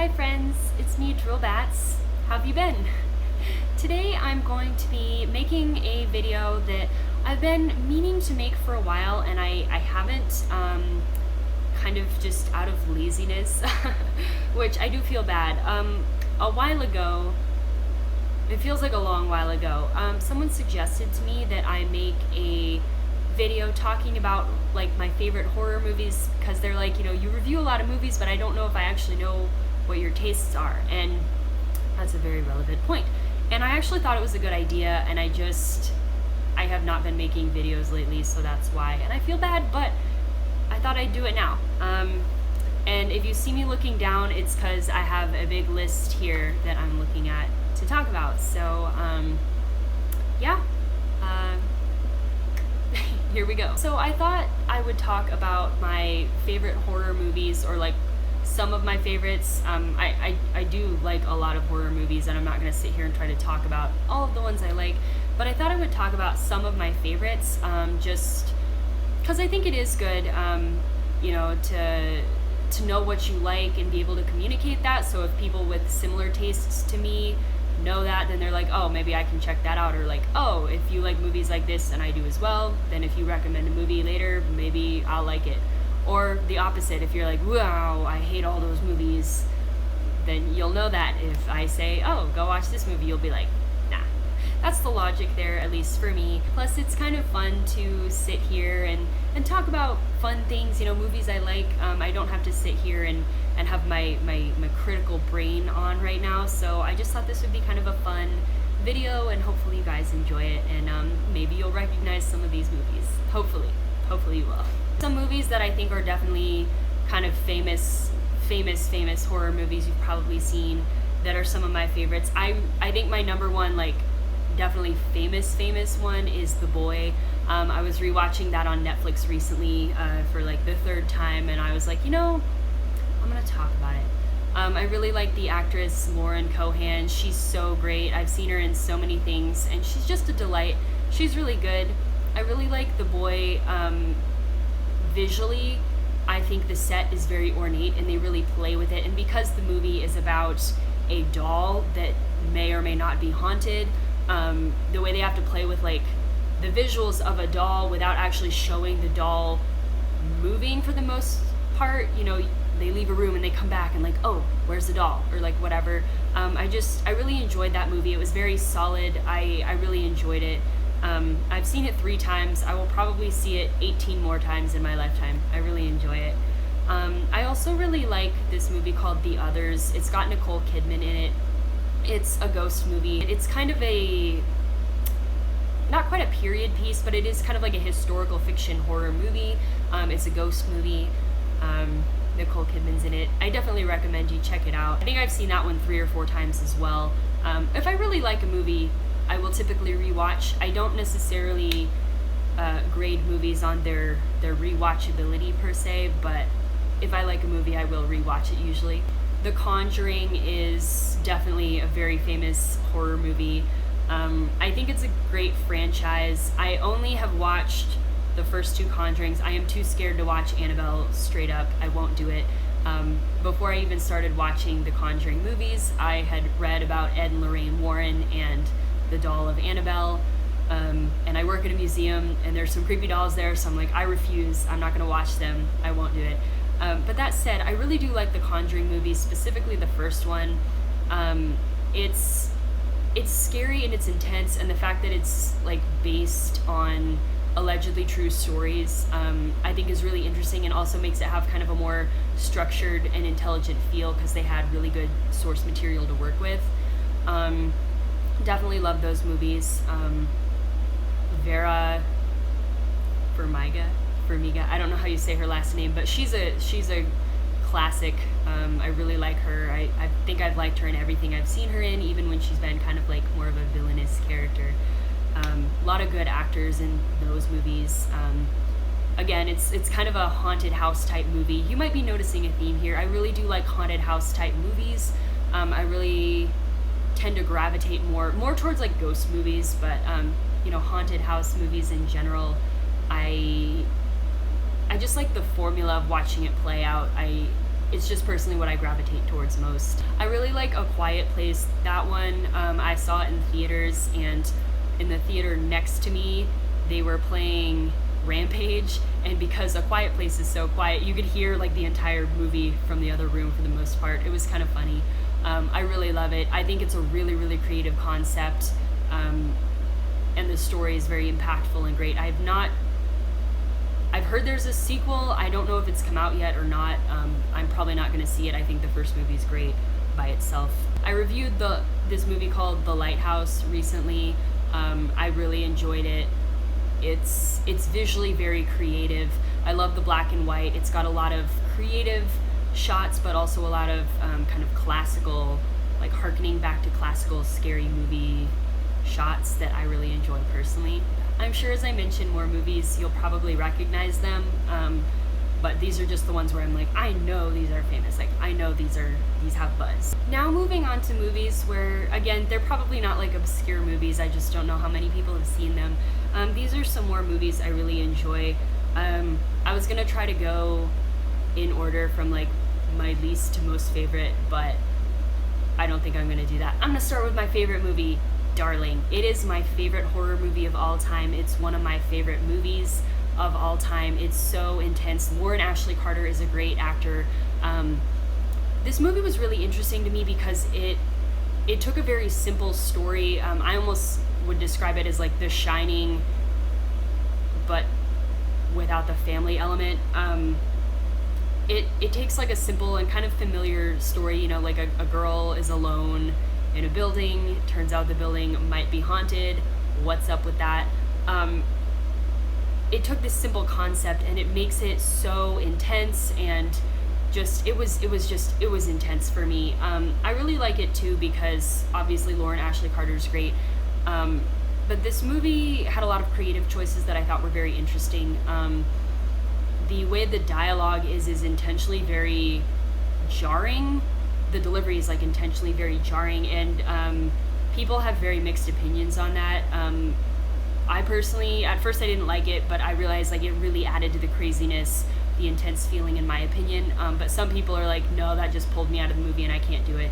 Hi friends, it's me, Drill Bats. How have you been? Today I'm going to be making a video that I've been meaning to make for a while and I haven't, kind of just out of laziness, which I do feel bad. A while ago, it feels like a long while ago, someone suggested to me that I make a video talking about like my favorite horror movies, because they're like, you review a lot of movies, but I don't know if I actually know what your tastes are, and that's a very relevant point. And I actually thought it was a good idea, and I have not been making videos lately, so that's why. And I feel bad, but I thought I'd do it now. And if you see me looking down, it's because I have a big list here that I'm looking at to talk about. So, yeah. Here we go. So I thought I would talk about my favorite horror movies, or like some of my favorites. I do like a lot of horror movies, and I'm not going to sit here and try to talk about all of the ones I like, but I thought I would talk about some of my favorites, just because I think it is good, to know what you like and be able to communicate that. So if people with similar tastes to me know that, then they're like, oh, maybe I can check that out. Or like, oh, if you like movies like this and I do as well, then if you recommend a movie later, maybe I'll like it. Or the opposite, if you're like, wow, I hate all those movies, then you'll know that if I say, oh, go watch this movie, you'll be like, nah. That's the logic there, at least for me. Plus, it's kind of fun to sit here and talk about fun things, movies I like. I don't have to sit here and have my critical brain on right now, so I just thought this would be kind of a fun video, and hopefully you guys enjoy it, and maybe you'll recognize some of these movies. Hopefully you will. Some movies that I think are definitely kind of famous horror movies you've probably seen that are some of my favorites. I think my number one, like, definitely famous one is The Boy. I was rewatching that on Netflix recently for like the third time, and I was like, I'm gonna talk about it. I really like the actress Lauren Cohan. She's so great. I've seen her in so many things, and she's just a delight. She's really good. I really like The Boy. Visually, I think the set is very ornate, and they really play with it. And because the movie is about a doll that may or may not be haunted, the way they have to play with like the visuals of a doll without actually showing the doll moving for the most part, they leave a room and they come back and like, oh, where's the doll? Or like whatever. I really enjoyed that movie. It was very solid. I really enjoyed it. I've seen it 3 times. I will probably see it 18 more times in my lifetime. I really enjoy it. I also really like this movie called The Others. It's got Nicole Kidman in it. It's a ghost movie. It's kind of not quite a period piece, but it is kind of like a historical fiction horror movie. It's a ghost movie. Nicole Kidman's in it. I definitely recommend you check it out. I think I've seen that one 3 or 4 times as well. If I really like a movie, I will typically rewatch. I don't necessarily grade movies on their rewatchability per se, but if I like a movie, I will rewatch it usually. The Conjuring is definitely a very famous horror movie. I think it's a great franchise. I only have watched the first 2 Conjurings. I am too scared to watch Annabelle straight up. I won't do it. Before I even started watching the Conjuring movies, I had read about Ed and Lorraine Warren and the doll of Annabelle. And I work at a museum, and there's some creepy dolls there, so I'm like, I refuse. I'm not going to watch them. I won't do it. But that said, I really do like the Conjuring movies, specifically the first one. It's scary and it's intense, and the fact that it's like based on allegedly true stories, I think is really interesting, and also makes it have kind of a more structured and intelligent feel because they had really good source material to work with. Definitely love those movies. Vera Farmiga, I don't know how you say her last name, but she's a classic. I really like her. I think I've liked her in everything I've seen her in, even when she's been kind of like more of a villainous character. A lot of good actors in those movies. Again, it's kind of a haunted house type movie. You might be noticing a theme here. I really do like haunted house type movies. I really tend to gravitate more towards like ghost movies, but haunted house movies in general, I just like the formula of watching it play out. I it's just personally what I gravitate towards most. I really like A Quiet Place. That one, I saw it in theaters, and in the theater next to me, they were playing Rampage, and because A Quiet Place is so quiet, you could hear like the entire movie from the other room for the most part. It was kind of funny. I really love it. I think it's a really, really creative concept, and the story is very impactful and great. I've heard there's a sequel. I don't know if it's come out yet or not. I'm probably not going to see it. I think the first movie is great by itself. I reviewed this movie called The Lighthouse recently. I really enjoyed it. It's visually very creative. I love the black and white. It's got a lot of creative shots, but also a lot of kind of classical, like harkening back to classical scary movie shots that I really enjoy personally. I'm sure as I mention more movies, you'll probably recognize them, but these are just the ones where I'm like, I know these are famous. Like, I know these have buzz. Now moving on to movies where, again, they're probably not like obscure movies. I just don't know how many people have seen them. These are some more movies I really enjoy. I was gonna try to go in order from like my least to most favorite, but I don't think I'm gonna do that. I'm gonna start with my favorite movie, Darling. It is my favorite horror movie of all time. It's one of my favorite movies of all time. It's so intense. Lauren Ashley Carter is a great actor. This movie was really interesting to me because it took a very simple story. I almost would describe it as like The Shining, but without the family element. It takes like a simple and kind of familiar story, you know, like a girl is alone in a building. Turns out the building might be haunted. What's up with that? It took this simple concept and it makes it so intense, and just it was intense for me. I really like it too because obviously Lauren Ashley Carter's great. But this movie had a lot of creative choices that I thought were very interesting. The way the dialogue is intentionally very jarring. The delivery is like intentionally very jarring, and people have very mixed opinions on that. I personally, at first I didn't like it, but I realized like it really added to the craziness, the intense feeling in my opinion. But some people are like, no, that just pulled me out of the movie and I can't do it.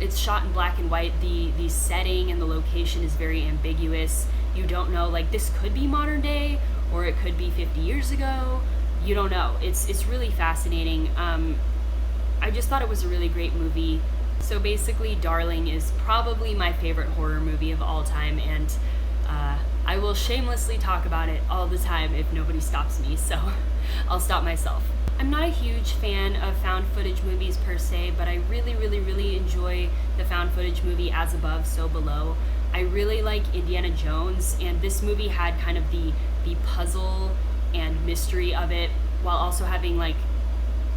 It's shot in black and white. The setting and the location is very ambiguous. You don't know, like this could be modern day or it could be 50 years ago. You don't know. It's really fascinating. I just thought it was a really great movie. So basically, Darling is probably my favorite horror movie of all time, and I will shamelessly talk about it all the time if nobody stops me, so I'll stop myself. I'm not a huge fan of found footage movies per se, but I really, really, really enjoy the found footage movie As Above, So Below. I really like Indiana Jones, and this movie had kind of the puzzle and mystery of it, while also having like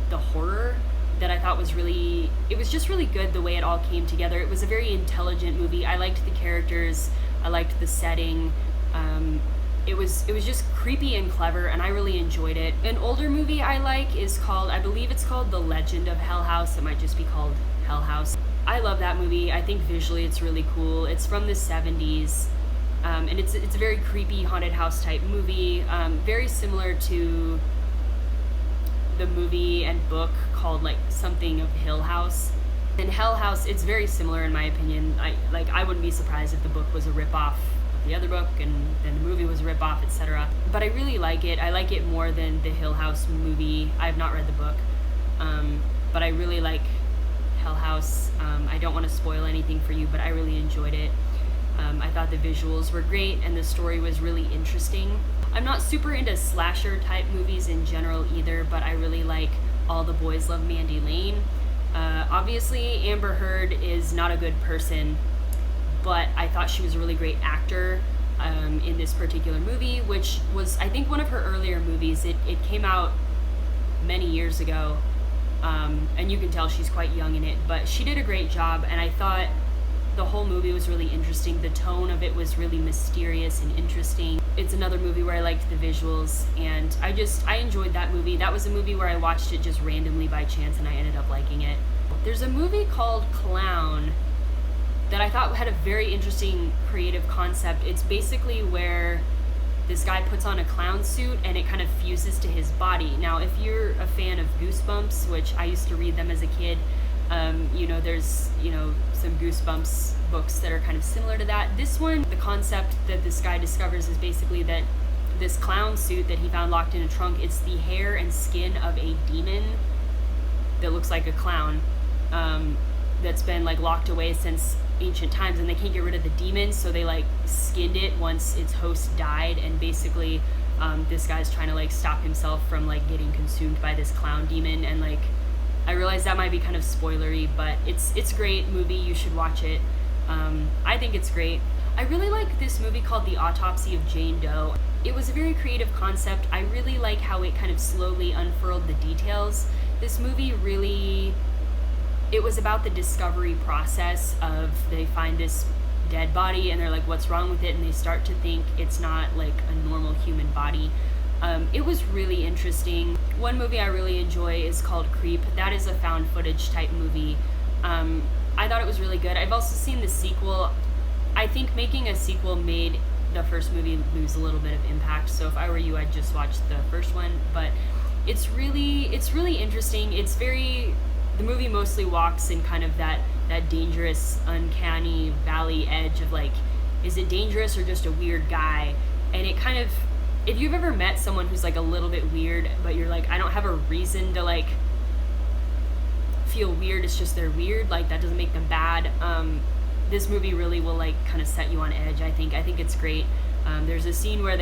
the horror that I thought was really, it was just really good the way it all came together. It was a very intelligent movie. I liked the characters, I liked the setting. It was just creepy and clever, and I really enjoyed it. An older movie I like is called, I believe it's called The Legend of Hell House. It might just be called Hell House. I love that movie. I think visually it's really cool. It's from the 70s, and it's a very creepy haunted house type movie, very similar to the movie and book called like something of Hill House. In Hell House, it's very similar in my opinion. I wouldn't be surprised if the book was a ripoff of the other book and then the movie was a ripoff, etc. But I really like it. I like it more than the Hill House movie. I have not read the book, but I really like Hell House. I don't want to spoil anything for you, but I really enjoyed it. I thought the visuals were great and the story was really interesting. I'm not super into slasher type movies in general either, but I really like All the Boys Love Mandy Lane. Obviously, Amber Heard is not a good person, but I thought she was a really great actor in this particular movie, which was, I think, one of her earlier movies. It came out many years ago, and you can tell she's quite young in it, but she did a great job, and I thought the whole movie was really interesting. The tone of it was really mysterious and interesting. It's another movie where I liked the visuals, and I enjoyed that movie. That was a movie where I watched it just randomly by chance, and I ended up liking it. There's a movie called Clown that I thought had a very interesting creative concept. It's basically where this guy puts on a clown suit and it kind of fuses to his body. Now, if you're a fan of Goosebumps, which I used to read them as a kid, there's, some Goosebumps books that are kind of similar to that. This one, the concept that this guy discovers is basically that this clown suit that he found locked in a trunk, it's the hair and skin of a demon that looks like a clown, that's been like locked away since ancient times, and they can't get rid of the demon, so they like skinned it once its host died, and basically this guy's trying to like stop himself from like getting consumed by this clown demon. And like, I realize that might be kind of spoilery, but it's a great movie. You should watch it. I think it's great. I really like this movie called The Autopsy of Jane Doe. It was a very creative concept. I really like how it kind of slowly unfurled the details. This movie really, it was about the discovery process of, they find this dead body and they're like, what's wrong with it? And they start to think it's not like a normal human body. It was really interesting. One movie I really enjoy is called Creep. That is a found footage type movie. I thought it was really good. I've also seen the sequel. I think making a sequel made the first movie lose a little bit of impact. So if I were you, I'd just watch the first one. But it's really interesting. The movie mostly walks in kind of that dangerous, uncanny valley edge of like, is it dangerous or just a weird guy? And it kind of, if you've ever met someone who's like a little bit weird, but you're like, I don't have a reason to like feel weird, it's just they're weird, like that doesn't make them bad. This movie really will like kind of set you on edge. I think it's great. There's a scene where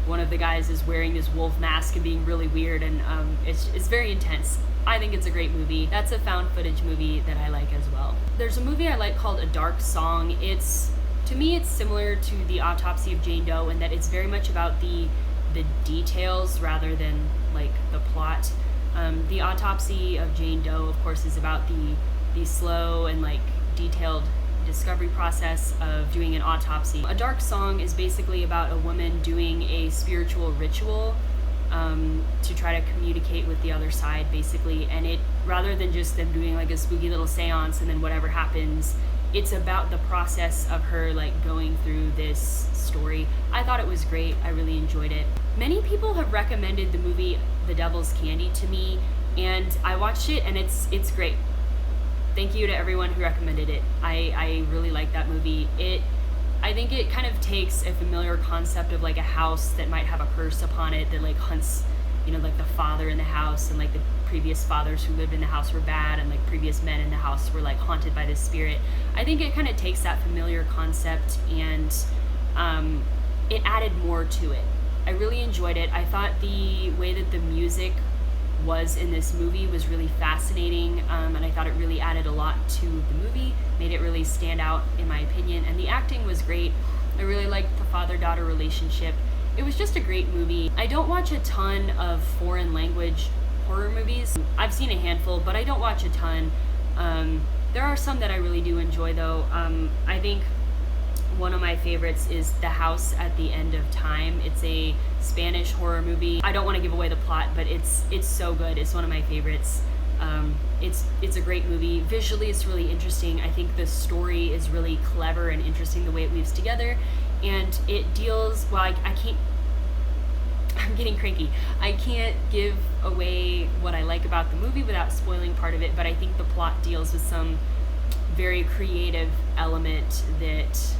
one of the guys is wearing this wolf mask and being really weird, and it's very intense. I think it's a great movie. That's a found footage movie that I like as well. There's a movie I like called A Dark Song. To me, it's similar to The Autopsy of Jane Doe in that it's very much about the details rather than like the plot. The Autopsy of Jane Doe, of course, is about the slow and like detailed discovery process of doing an autopsy. A Dark Song is basically about a woman doing a spiritual ritual to try to communicate with the other side, basically. And it, rather than just them doing like a spooky little seance and then whatever happens, it's about the process of her like going through this story. I thought it was great. I really enjoyed it. Many people have recommended the movie The Devil's Candy to me, and I watched it and it's great. Thank you to everyone who recommended it. I really like that movie. I think it kind of takes a familiar concept of like a house that might have a curse upon it that like hunts, like the father in the house, and like the previous fathers who lived in the house were bad, and like previous men in the house were like haunted by this spirit. I think it kind of takes that familiar concept and it added more to it. I really enjoyed it. I thought the way that the music was in this movie was really fascinating, and I thought it really added a lot to the movie, made it really stand out in my opinion, and the acting was great. I really liked the father-daughter relationship. It was just a great movie. I don't watch a ton of foreign language horror movies. I've seen a handful, but I don't watch a ton. There are some that I really do enjoy though. I think one of my favorites is The House at the End of Time. It's a Spanish horror movie. I don't want to give away the plot, but it's so good. It's one of my favorites. It's a great movie. Visually, it's really interesting. I think the story is really clever and interesting, the way it weaves together. And it deals, I'm getting cranky. I can't give away what I like about the movie without spoiling part of it, but I think the plot deals with some very creative element that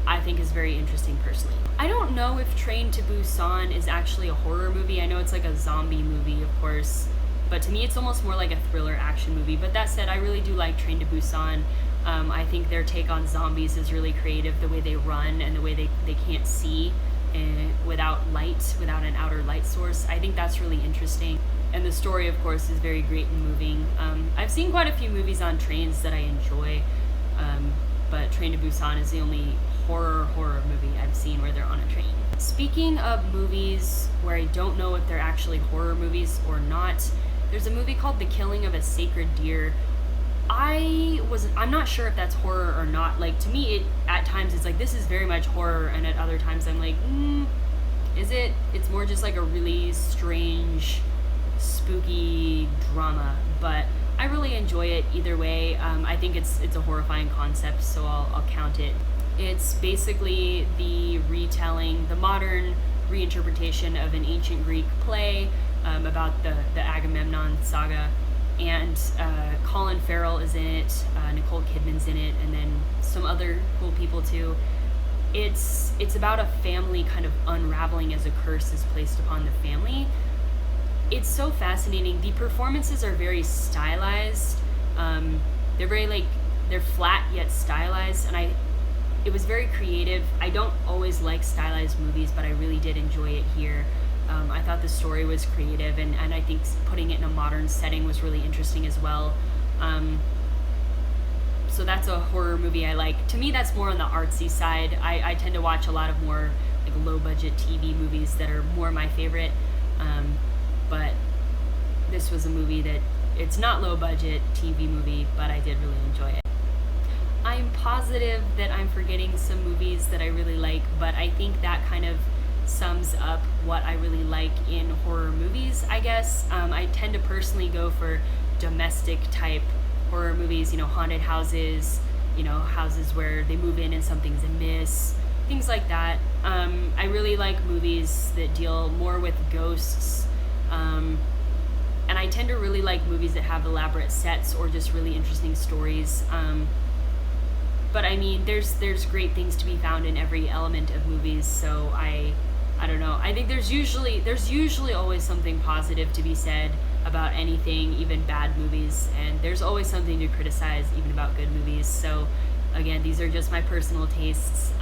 I think is very interesting personally. I don't know if Train to Busan is actually a horror movie. I know it's like a zombie movie, of course, but to me it's almost more like a thriller action movie. But that said, I really do like Train to Busan. I think their take on zombies is really creative, the way they run and the way they can't see without an outer light source. I think that's really interesting. And the story, of course, is very great and moving. I've seen quite a few movies on trains that I enjoy, but Train to Busan is the only horror movie I've seen where they're on a train. Speaking of movies where I don't know if they're actually horror movies or not, there's a movie called The Killing of a Sacred Deer. I'm not sure if that's horror or not. Like, to me, at times it's like, this is very much horror, and at other times I'm like, is it? It's more just like a really strange, spooky drama, but I really enjoy it either way. I think it's a horrifying concept, so I'll count it. It's basically the retelling, the modern reinterpretation of an ancient Greek play about the Agamemnon saga. And Colin Farrell is in it, Nicole Kidman's in it, and then some other cool people too. It's about a family kind of unraveling as a curse is placed upon the family. It's so fascinating. The performances are very stylized. They're very like they're flat yet stylized, and it was very creative. I don't always like stylized movies, but I really did enjoy it here. I thought the story was creative, and I think putting it in a modern setting was really interesting as well. So that's a horror movie I like. To me, that's more on the artsy side. I tend to watch a lot of more like low budget TV movies that are more my favorite. But this was a movie that it's not low budget TV movie, but I did really enjoy it. I'm positive that I'm forgetting some movies that I really like, but I think that kind of sums up what I really like in horror movies, I guess. I tend to personally go for domestic type horror movies, haunted houses, houses where they move in and something's amiss, things like that. I really like movies that deal more with ghosts, and I tend to really like movies that have elaborate sets or just really interesting stories. But I mean, there's great things to be found in every element of movies. So I don't know. I think there's usually always something positive to be said about anything, even bad movies, and there's always something to criticize even about good movies. So again, these are just my personal tastes,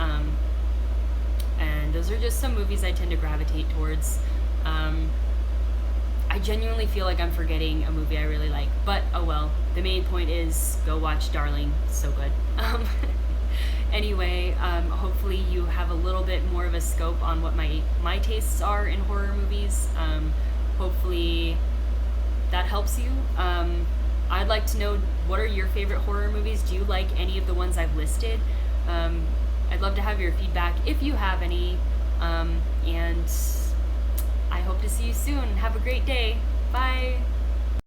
and those are just some movies I tend to gravitate towards. I genuinely feel like I'm forgetting a movie I really like, but oh well. The main point is go watch Darling. So good. Anyway, hopefully you have a little bit more of a scope on what my tastes are in horror movies. Hopefully that helps you. I'd like to know, what are your favorite horror movies? Do you like any of the ones I've listed? I'd love to have your feedback if you have any. And I hope to see you soon. Have a great day. Bye.